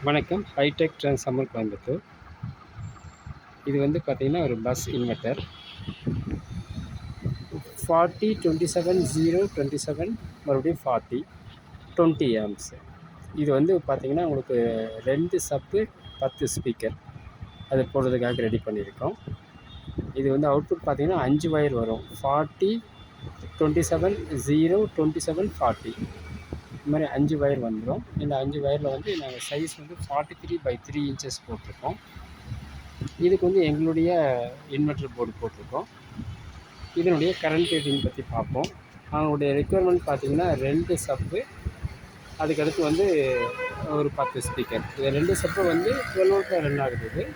வணக்கம். Hi tech transformer Coimbatore. இது வந்து பார்த்தீங்கன்னா ஒரு பஸ் இன்வெர்ட்டர் 40 27 0 27 மறுபடியும் 40 20 ஆம்ஸ். இது வந்து பார்த்தீங்கன்னா உங்களுக்கு 2 சப்பு 10 ஸ்பீக்கர் அது போடுறதுக்காக ரெடி பண்ணியிருக்கோம். இது வந்து அவுட்புட் பார்த்தீங்கன்னா 5 வயர் வரும். 40 27 0 27 40 இது மாதிரி 5 வயர் வந்துடும். இந்த 5 வயரில் வந்து நாங்கள் சைஸ் வந்து 43/3 இன்ச்சஸ் போட்டிருக்கோம். இதுக்கு வந்து எங்களுடைய இன்வெர்ட்டர் போர்டு போட்டிருக்கோம். இதனுடைய கரண்ட் ரேட்டிங் பற்றி பார்ப்போம். அவங்களுடைய ரெக்குயர்மெண்ட் பார்த்திங்கன்னா 2 சப்பு, அதுக்கடுத்து வந்து ஒரு 10 ஸ்பீக்கர். இது 2 சப்பு வந்து 12 வோல்ட்டில் ரன் ஆகுது. இது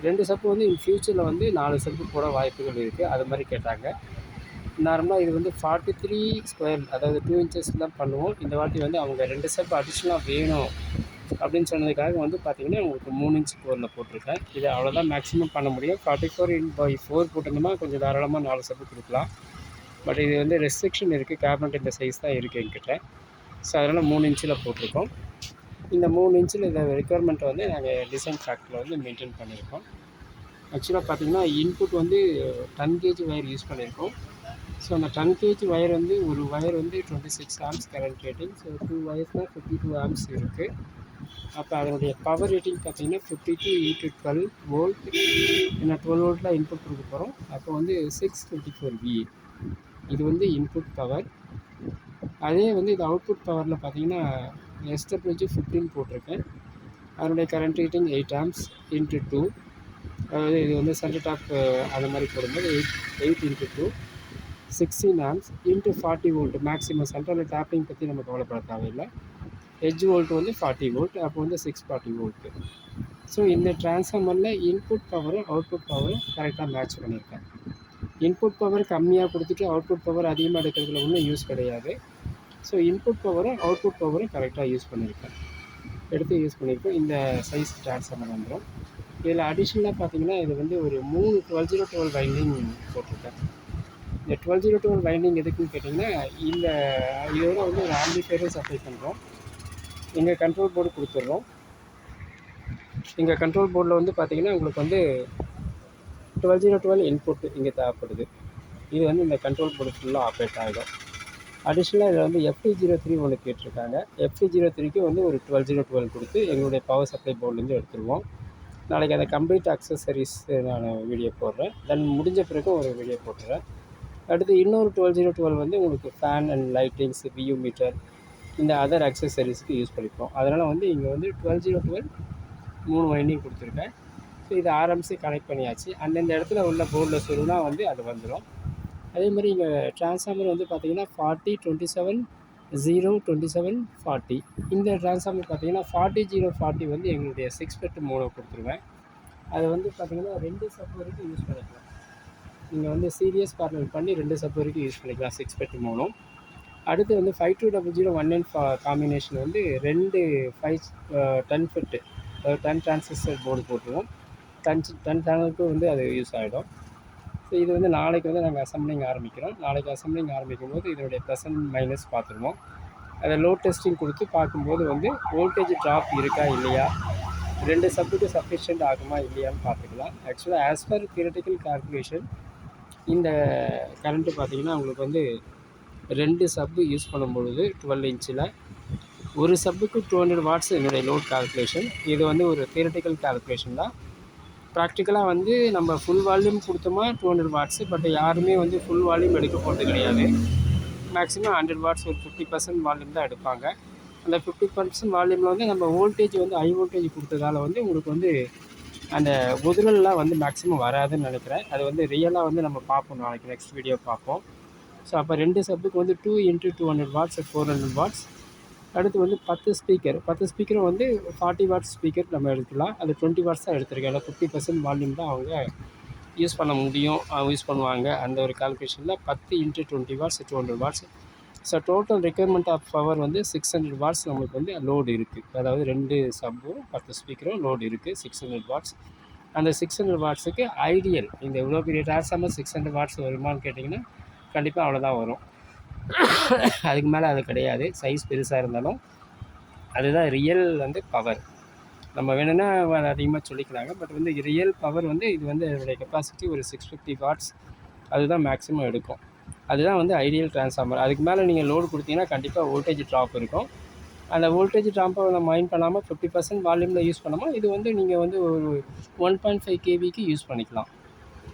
2 சப்பு வந்து இன் ஃப்யூச்சரில் வந்து 4 சப்பு போட வாய்ப்புகள் இருக்குது. அது மாதிரி கேட்டாங்க. நார்மலாக இது வந்து 43 ஸ்கொயர், அதாவது 2 இன்ச்சஸ் தான் பண்ணுவோம். இந்த வாட்டி வந்து அவங்க 2 சப்பு அடிஷ்னலாக வேணும் அப்படின்னு சொன்னதுக்காக வந்து பார்த்திங்கன்னா உங்களுக்கு 3 இன்ச் போரில் போட்டிருக்கேன். இது அவ்வளோதான் மேக்ஸிமம் பண்ண முடியும். 44/4 போட்டிருந்தோமா கொஞ்சம் தாராளமாக 4 சப்பு கொடுக்கலாம். பட் இது வந்து ரெஸ்ட்ரிக்ஷன் இருக்குது. கேபினட் இந்த சைஸ் தான் இருக்குது என்கிட்ட. ஸோ அதனால் 3 இன்ச்சில் போட்டிருக்கோம். இந்த 3 இன்ச்சில் இந்த ரெக்குயர்மெண்ட்டை வந்து நாங்கள் டிசைன் ஃபேக்டரியில் வந்து மெயின்டைன் பண்ணியிருக்கோம். ஆக்சுவலாக பார்த்திங்கன்னா இன்புட் வந்து 10 கேஜி வயர் யூஸ் பண்ணியிருக்கோம். ஸோ அந்த 10 கேஜி வயர் வந்து ஒரு வயர் வந்து 26 ஆம்ஸ் கரண்ட் ரேட்டிங். ஸோ 2 வயர்ஸ்னால் 52 ஆம்ஸ் இருக்குது. அப்போ அதனுடைய பவர் ரேட்டிங் பார்த்திங்கன்னா 52 × 12 வோல்ட். ஏன்னா 12 வோல்ட்டில் இன்புட் கொடுக்க போகிறோம். அப்போ வந்து 624 V. இது வந்து இன்புட் பவர். அதே வந்து இது அவுட்புட் பவரில் பார்த்திங்கன்னா SWG 15 போட்டிருக்கேன். அதனுடைய கரண்ட் ரேட்டிங் 8 ஆம்ஸ் × 2. அதாவது இது வந்து சென்டர் டாப் அந்த மாதிரி போடும்போது 8 × 2 16 ஆம்ஸ் × 40 வோல்ட். மேக்ஸிமம் சென்டரில் டேப்பிங் பற்றி நம்ம கவலைப்பட தேவையில்லை. எட்ஜ் வோல்ட் வந்து 40 வோல்ட். அப்போ வந்து 640 வோல்ட்டு. ஸோ இந்த டிரான்ஸ்ஃபார்மரில் இன்புட் பவரும் அவுட்புட் பவரும் கரெக்டாக மேட்ச் பண்ணியிருக்கேன். இன்புட் பவர் கம்மியாக கொடுத்துட்டு அவுட்புட் பவர் அதிகமாக எடுக்கிறதுல ஒன்றும் யூஸ் கிடையாது. ஸோ இன்புட் பவரும் அவுட்புட் பவரும் கரெக்டாக யூஸ் பண்ணியிருக்கேன். யூஸ் பண்ணியிருக்கோம். இந்த சைஸ் டிரான்ஸ்ஃபார்மர் வந்துடும். இதில் அடிஷ்னலாக பார்த்தீங்கன்னா இது வந்து ஒரு 3 12 வைண்டிங் போட்டிருக்கேன். இந்த 12 வைண்டிங் எதுக்குன்னு கேட்டிங்கன்னா இந்த இதோட வந்து ஒரு ஆம்பிளிஃபையரும் சப்ளை பண்ணுறோம். எங்கள் கண்ட்ரோல் போர்டு கொடுத்துட்றோம். எங்கள் கண்ட்ரோல் போர்டில் வந்து பார்த்திங்கன்னா உங்களுக்கு வந்து 12 இன்புட் இங்கே தேவைப்படுது. இது வந்து இந்த கண்ட்ரோல் போர்டு ஃபுல்லாக ஆப்ரேட் ஆகிடும். அடிஷ்னலாக இதில் வந்து FT03 ஒன்று கேட்டிருக்காங்க. FT03க்கு வந்து ஒரு 12 கொடுத்து எங்களுடைய பவர் சப்ளை போர்ட்லேருந்து எடுத்துருவோம். நாளைக்கு அந்த கம்ப்ளீட் அக்சசரிஸ் நான் வீடியோ போடுறேன். தென் முடிஞ்ச பிறகு ஒரு வீடியோ போட்டுறேன். அடுத்து இன்னொரு 12 வந்து உங்களுக்கு fan and lightings, view meter, இந்த அதர் அக்சசரிஸ்க்கு யூஸ் பண்ணிப்போம். அதனால் வந்து இங்கே வந்து 12 3 வைண்டிங் கொடுத்துருக்கேன். ஸோ இது ஆரம்பித்து கனெக்ட் பண்ணியாச்சு. அந்தந்த இடத்துல உள்ள போர்டில் சொருனா வந்து அது வந்துடும். அதே மாதிரி இங்கே டிரான்ஸ்ஃபார்மர் வந்து பார்த்திங்கன்னா 40 27 0 27 40. இந்த டிரான்ஸ்ஃபார்மர் பார்த்திங்கன்னா 40 0 40 வந்து எங்களுடைய 6 மோனோ கொடுத்துருவேன். அதை வந்து பார்த்திங்கன்னா 2 சப் வரைக்கும் யூஸ் பண்ணிக்கலாம். நீங்கள் வந்து சீரியஸ் பேரலல் பண்ணி 2 சப் வரைக்கும் யூஸ் பண்ணிக்கலாம் 6 மோனோ. அடுத்து வந்து 5200 காம்பினேஷன் வந்து 2 10 ஃபிட் 10 டிரான்சிஸ்டர் போர்டு போட்டுருவோம். 10 சேனலுக்கு வந்து அது யூஸ் ஆகிடும். ஸோ இது வந்து நாளைக்கு வந்து நாங்கள் அசம்பிளிங் ஆரம்பிக்கிறோம். நாளைக்கு அசம்பிளிங் ஆரம்பிக்கும் போது இதனுடைய ப்ளஸ் அண்ட் மைனஸ் பார்த்துருவோம். அதை லோட் டெஸ்டிங் கொடுத்து பார்க்கும்போது வந்து வோல்டேஜ் ட்ராப் இருக்கா இல்லையா, 2 சப்புக்கு சஃபிஷியன்ட் ஆகுமா இல்லையான்னு பார்த்துக்கலாம். ஆக்சுவலாக ஆஸ் பர் தியரட்டிக்கல் கால்குலேஷன் இந்த கரண்ட்டு பார்த்திங்கன்னா உங்களுக்கு வந்து 2 சப்பு யூஸ் பண்ணும்பொழுது 12 இன்ச்சில் ஒரு சப்புக்கு 200 வாட்ஸ் என்னுடைய லோட் கால்குலேஷன். இது வந்து ஒரு தியரட்டிக்கல் கால்குலேஷன் தான். ப்ராக்டிக்கலாக வந்து நம்ம ஃபுல் வால்யூம் கொடுத்தோமா 200 வாட்ஸு. பட் யாருமே வந்து ஃபுல் வால்யூம் எடுக்க போகிறது கிடையாது. மேக்ஸிமம் 100 வாட்ஸ், ஒரு 50% வால்யூம் தான் எடுப்பாங்க. அந்த 50% வால்யூமில் வந்து நம்ம வோல்டேஜ் வந்து ஹை வோல்டேஜ் கொடுத்ததால் வந்து உங்களுக்கு வந்து அந்த உதிரல்லாம் வந்து மேக்ஸிமம் வராதுன்னு நினைக்கிறேன். அது வந்து ரியலாக வந்து நம்ம பார்ப்போம், நாளைக்கு நெக்ஸ்ட் வீடியோ பார்ப்போம். ஸோ அப்போ 2 சப்புக்கு வந்து 2 × 200 வாட்ஸ் 400 வாட்ஸ். அடுத்து வந்து 10 ஸ்பீக்கரும் வந்து 40 வாட்ஸ் ஸ்பீக்கர் நம்ம எடுக்கலாம். அது 20 வாட்ஸ் தான் எடுத்திருக்கேன். ஏன்னா 50% வால்யூம் தான் அவங்க யூஸ் பண்ண முடியும், யூஸ் பண்ணுவாங்க. அந்த ஒரு கால்குலேஷனில் 10 × 20 watts 200 watts. So total requirement of power வந்து 600 வாட்ஸ் நம்மளுக்கு வந்து லோடு இருக்குது. அதாவது 2 சப்பும் 10 ஸ்பீக்கரும் லோடு இருக்குது 600 வாட்ஸ். அந்த 600 வாட்ஸுக்கு ஐடியல் இந்த இவ்வளோ பெரிய டிரான்ஸ்ஃபார்மர் 600 வாட்ஸ் வருமானு கேட்டிங்கன்னா கண்டிப்பாக அவ்வளோதான் வரும். அதுக்கு மேலே அது கிடையாது. சைஸ் பெருசாக இருந்தாலும் அதுதான் ரியல் வந்து பவர். நம்ம வேணும்னா அதிகமாக சொல்லிக்கலாங்க. பட் வந்து ரியல் பவர் வந்து இது வந்து அதனுடைய கெப்பாசிட்டி ஒரு 650 வாட்ஸ், அதுதான் மேக்ஸிமம் எடுக்கும். அதுதான் வந்து ஐடியல் ட்ரான்ஸ்ஃபார்மர். அதுக்கு மேலே நீங்கள் லோடு கொடுத்தீங்கன்னா கண்டிப்பாக வோல்டேஜ் ட்ராப் இருக்கும். அந்த வோல்டேஜ் ட்ராப்பை நம்ம மைண்ட் பண்ணாமல் 50% வால்யூமில் யூஸ் பண்ணாமல் இது வந்து நீங்கள் வந்து ஒரு 1.5 kVக்கு யூஸ் பண்ணிக்கலாம்.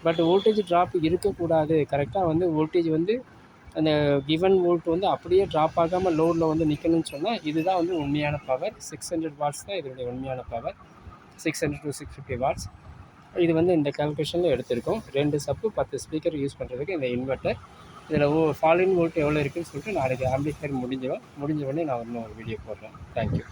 பட் வோல்டேஜ் ட்ராப் இருக்கக்கூடாது. கரெக்டாக வந்து வோல்டேஜ் வந்து அந்த கிவன் வோல்ட் வந்து அப்படியே ட்ராப் ஆகாமல் லோடில் வந்து நிற்கணும்னு சொன்னால் இதுதான் வந்து உண்மையான பவர். 600 வாட்ஸ் தான் இதனுடைய உண்மையான பவர். 600 to 650 watts. இது வந்து இந்த கால்குலேஷனில் எடுத்திருக்கோம். 2 சப்பு 10 ஸ்பீக்கர் யூஸ் பண்ணுறதுக்கு இந்த இன்வெர்ட்டர். இதில் ஃபாலின் வோல்ட் எவ்வளோ இருக்குதுன்னு சொல்லிட்டு நாளைக்கு ஆம்பிளிஃபையர் முடிஞ்ச உடனே நான் இன்னும் ஒரு வீடியோ போடுறேன். தேங்க்யூ.